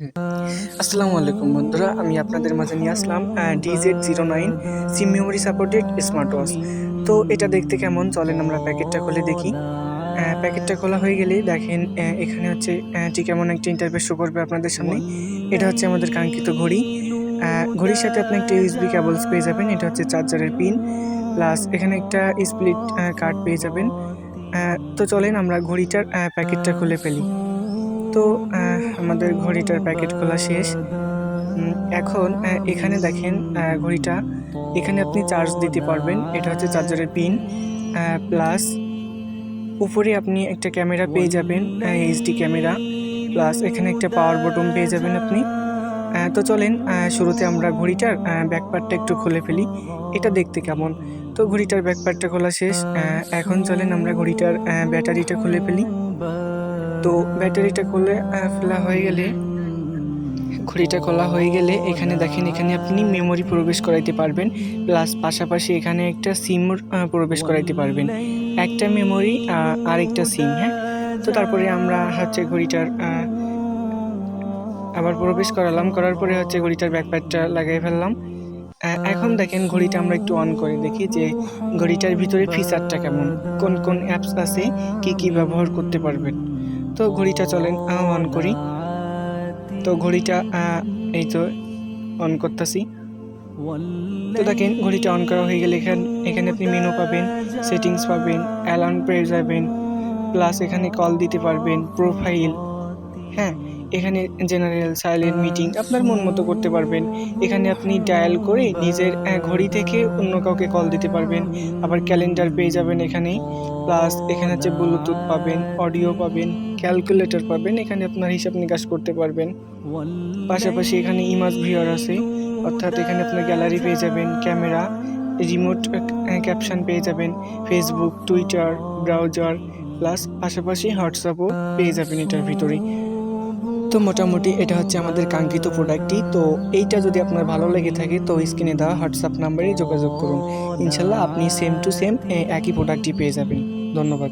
আসসালামু আলাইকুম বন্ধুরা, আমি আপনাদের মাঝে নিয়ে আসলাম DZ09 সিম মেমোরি সাপোর্টেড স্মার্ট ওয়াচ। তো এটা দেখতে কেমন, চলেন আমরা প্যাকেটটা খুলে দেখি। প্যাকেটটা খোলা হয়ে গেলেই দেখেন এখানে হচ্ছে ঠিক এমন একটা ইন্টারফেস শো করবে আপনাদের সামনে। এটা হচ্ছে আমাদের কাঙ্ক্ষিত ঘড়ি। ঘড়ির সাথে আপনি একটা ইউএসবি কেবলস পেয়ে যাবেন, এটা হচ্ছে চার্জারের পিন, প্লাস এখানে একটা স্প্লিট কার্ড পেয়ে যাবেন। তো চলেন আমরা ঘড়িটার প্যাকেটটা খুলে ফেলি। তো আমাদের ঘড়িটার প্যাকেট খোলা শেষ। এখন এখানে দেখেন ঘড়িটা, এখানে আপনি চার্জ দিতে পারবেন, এটা হচ্ছে চার্জারের পিন। প্লাস উপরে আপনি একটা ক্যামেরা পেয়ে যাবেন, এইচডি ক্যামেরা, প্লাস এখানে একটা পাওয়ার বটন পেয়ে যাবেন আপনি। তো চলেন শুরুতে আমরা ঘড়িটার ব্যাকপার্টটা একটু খুলে ফেলি, এটা দেখতে কেমন। তো ঘড়িটার ব্যাকপার্টটা খোলা শেষ। এখন চলেন আমরা ঘড়িটার ব্যাটারিটা খুলে ফেলি। তো ব্যাটারিটা খুলে ফেলা হয়ে গেলে, ঘড়িটা খোলা হয়ে গেলে এখানে দেখেন, এখানে আপনি মেমোরি প্রবেশ করাইতে পারবেন, প্লাস পাশাপাশি এখানে একটা সিম প্রবেশ করাইতে পারবেন। একটা মেমোরি আর একটা সিম, হ্যাঁ। তো তারপরে আমরা হচ্ছে ঘড়িটার আবার প্রবেশ করালাম, করার পরে হচ্ছে ঘড়িটার ব্যাকপ্যাকটা লাগাই ফেললাম। এখন দেখেন ঘড়িটা আমরা একটু অন করে দেখি যে ঘড়িটার ভিতরে ফিচারটা কেমন, কোন কোন অ্যাপস আছে, কি ব্যবহার করতে পারবেন। তো ঘড়িটা চলেন অন করি। তো ঘড়িটা এই তো অন করতেছি। তো দেখেন ঘড়িটা অন করা হয়ে গেলে এখানে আপনি মেনু পাবেন, সেটিংস পাবেন, অ্যালার্ম পেয়ে যাবেন, প্লাস এখানে কল দিতে পারবেন, প্রোফাইল, হ্যাঁ। এখানে জেনারেল, সাইলেন্ট, মিটিং আপনার মন মতো করতে পারবেন। এখানে আপনি ডায়াল করে নিজের ঘড়ি থেকে অন্য কাউকে কল দিতে পারবেন। আবার ক্যালেন্ডার পেয়ে যাবেন এখানে, প্লাস এখানে হচ্ছে ব্লুটুথ পাবেন, অডিও পাবেন, ক্যালকুলেটর পাবেন, এখানে আপনার হিসাব নিকাশ করতে পারবেন। পাশাপাশি এখানে ইমেজ ভিউয়ার আছে, অর্থাৎ এখানে আপনার গ্যালারি পেয়ে যাবেন, ক্যামেরা, রিমোট ক্যাপশন পেয়ে যাবেন, ফেসবুক, টুইটার, ব্রাউজার, প্লাস পাশাপাশি হোয়াটসঅ্যাপও পেয়ে যাবেন এটার ভিতরে। তো মোটামুটি এটা হচ্ছে আমাদের কাঙ্ক্ষিত প্রোডাক্টটি। তো এইটা যদি আপনার ভালো লেগে থাকে তো স্ক্রিনে দেওয়া হোয়াটসঅ্যাপ নাম্বারে যোগাযোগ করুন। ইনশাল্লাহ আপনি সেম টু সেম একই প্রোডাক্টটি পেয়ে যাবেন। ধন্যবাদ।